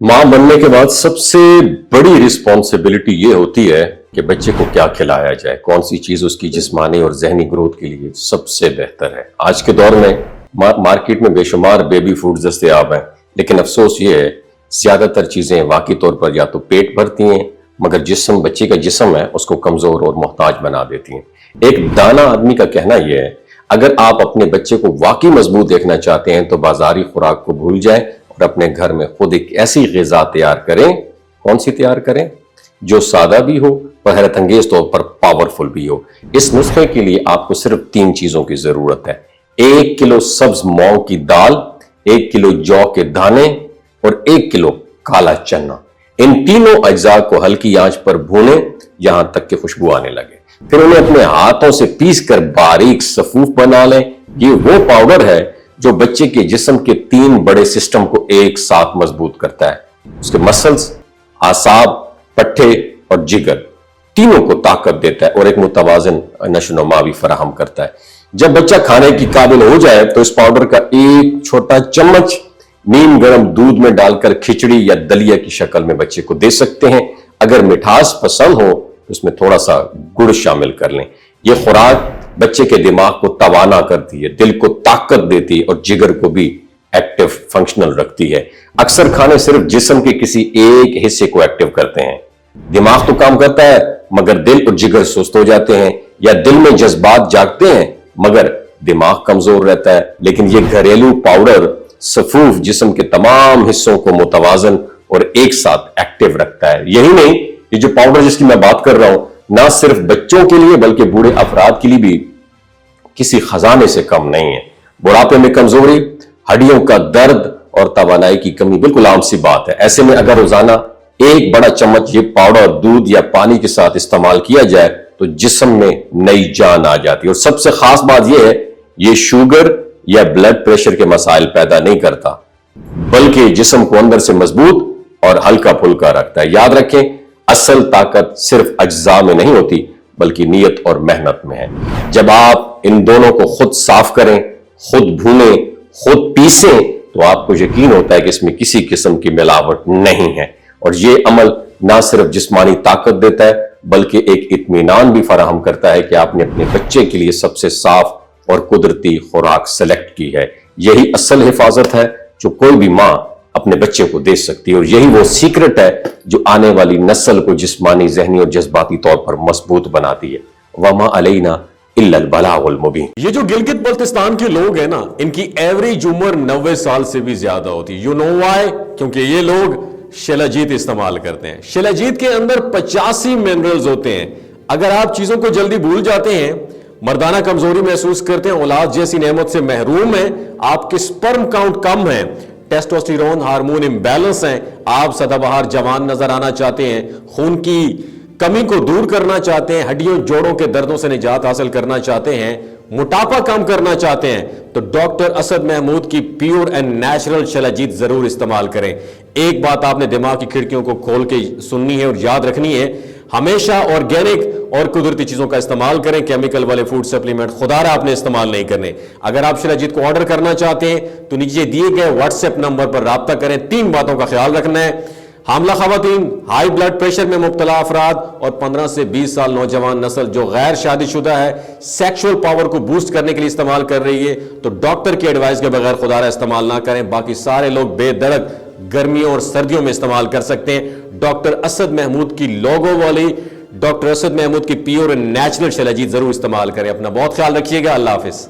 माँ बनने के बाद सबसे बड़ी रिस्पॉन्सिबिलिटी ये होती है कि बच्चे को क्या खिलाया जाए, कौन सी चीज उसकी जिस्मानी और जहनी ग्रोथ के लिए सबसे बेहतर है। आज के दौर में मार्केट में बेशुमार बेबी फूड्स दस्तयाब हैं, लेकिन अफसोस ये है ज्यादातर चीजें वाकई तौर पर या तो पेट भरती हैं, मगर जिस्म बच्चे का जिस्म है उसको कमजोर और मोहताज बना देती हैं। एक दाना आदमी का कहना यह है, अगर आप अपने बच्चे को वाकई मजबूत देखना चाहते हैं तो बाजारी खुराक को भूल जाएं और अपने घर में खुद एक ऐसी ग़िज़ा तैयार करें। कौन सी तैयार करें? जो सादा भी हो और हैरत अंगेज तौर पर पावरफुल भी हो। इस नुस्खे के लिए आपको सिर्फ 3 चीजों की जरूरत है। 1 किलो सब्ज मूंग की दाल, 1 किलो जौ के दाने और 1 किलो काला चना। इन तीनों अज्जा को हल्की आंच पर भूनें यहां तक कि खुशबू आने लगे। फिर उन्हें अपने हाथों से पीस कर बारीक सफूफ बना लें। ये वो पाउडर है जो बच्चे के जिस्म के 3 बड़े सिस्टम को एक साथ मजबूत करता है। उसके मसल्स, आसाब, पट्टे और जिगर तीनों को ताकत देता है और एक मुतवाजन नशोनुमा भी फराहम करता है। जब बच्चा खाने की काबिल हो जाए तो इस पाउडर का एक छोटा चम्मच नीम गर्म दूध में डालकर खिचड़ी या दलिया की शक्ल में बच्चे को दे सकते हैं। अगर मिठास पसंद हो तो उसमें थोड़ा सा गुड़ शामिल कर लें। यह खुराक बच्चे के दिमाग को तवाना करती है, दिल को ताकत देती है और जिगर को भी एक्टिव फंक्शनल रखती है। अक्सर खाने सिर्फ जिस्म के किसी एक हिस्से को एक्टिव करते हैं। दिमाग तो काम करता है मगर दिल और जिगर सुस्त हो जाते हैं, या दिल में जज्बात जागते हैं मगर दिमाग कमजोर रहता है। लेकिन यह घरेलू पाउडर सफूफ जिस्म के तमाम हिस्सों को मुतवाजन और एक साथ एक्टिव रखता है। यही नहीं, ये जो पाउडर जिसकी मैं बात कर रहा हूं ना सिर्फ बच्चों के लिए बल्कि बूढ़े अफराद के लिए भी किसी खजाने से कम नहीं है। बुढ़ापे में कमजोरी, हड्डियों का दर्द और तवानाई की कमी बिल्कुल आम सी बात है। ऐसे में अगर रोजाना 1 बड़ा चम्मच ये पाउडर दूध या पानी के साथ इस्तेमाल किया जाए तो जिस्म में नई जान आ जाती है। और सबसे खास बात यह है, ये शुगर या ब्लड प्रेशर के मसाइल पैदा नहीं करता बल्कि जिस्म को अंदर से मजबूत और हल्का फुल्का रखता है। याद रखें, असल ताकत सिर्फ अज्जा में नहीं होती बल्कि नीयत और मेहनत में है। जब आप इन दोनों को खुद साफ करें, खुद भूनें, खुद पीसें तो आपको यकीन होता है कि इसमें किसी किस्म की मिलावट नहीं है। और ये अमल ना सिर्फ जिस्मानी ताकत देता है बल्कि एक इत्मीनान भी फराहम करता है कि आपने अपने बच्चे के लिए सबसे साफ और कुदरती खुराक सेलेक्ट की है। यही असल हिफाजत है जो कोई भी माँ अपने बच्चे को दे सकती है, और यही वो सीक्रेट है जो आने वाली नस्ल को जिस्मानी, जहनी और जज्बाती तौर पर मजबूत बनाती है। वमा अलैना इल्लल बलागुल मुबीन। ये जो गिलगित बल्तिस्तान के लोग हैं ना, इनकी एवरेज उम्र 90 साल से भी ज्यादा होती है। You know why? क्योंकि ये लोग शिलाजीत इस्तेमाल करते हैं। शिलाजीत के अंदर 85 मिनरल्स होते हैं। अगर आप चीजों को जल्दी भूल जाते हैं, मर्दाना कमजोरी महसूस करते हैं, औलाद जैसी नेमत से महरूम हैं, आपके स्पर्म काउंट कम है, टेस्टोस्टेरोन हार्मोन इम्बैलेंस हैं, आप सदाबहार जवान नजर आना चाहते हैं, खून की कमी को दूर करना चाहते हैं, हड्डियों जोड़ों के दर्दों से निजात हासिल करना चाहते हैं, मोटापा कम करना चाहते हैं, तो डॉक्टर असद महमूद की प्योर एंड नेचुरल शिलाजीत जरूर इस्तेमाल करें। एक बात आपने दिमाग की खिड़कियों को खोल के सुननी है और याद रखनी है, हमेशा ऑर्गेनिक और कुदरती चीजों का इस्तेमाल करें। केमिकल वाले फूड सप्लीमेंट खुदारा आपने इस्तेमाल नहीं करने। अगर आप शिलाजीत को ऑर्डर करना चाहते हैं तो नीचे दिए गए व्हाट्सएप नंबर पर राब्ता करें। 3 बातों का ख्याल रखना है: हामला खवातीन, हाई ब्लड प्रेशर में मुब्तला अफराद और 15 से 20 साल नौजवान नस्ल जो गैर शादीशुदा है, सेक्सुअल पावर को बूस्ट करने के लिए इस्तेमाल कर रही है, तो डॉक्टर की एडवाइस के बगैर खुदारा इस्तेमाल ना करें। बाकी सारे लोग बेधड़क गर्मियों और सर्दियों में इस्तेमाल कर सकते हैं। डॉक्टर असद महमूद की लोगो वाली, डॉक्टर असद महमूद की प्योर एंड नेचुरल शिलाजीत जरूर इस्तेमाल करें। अपना बहुत ख्याल रखिएगा। अल्लाह हाफिज।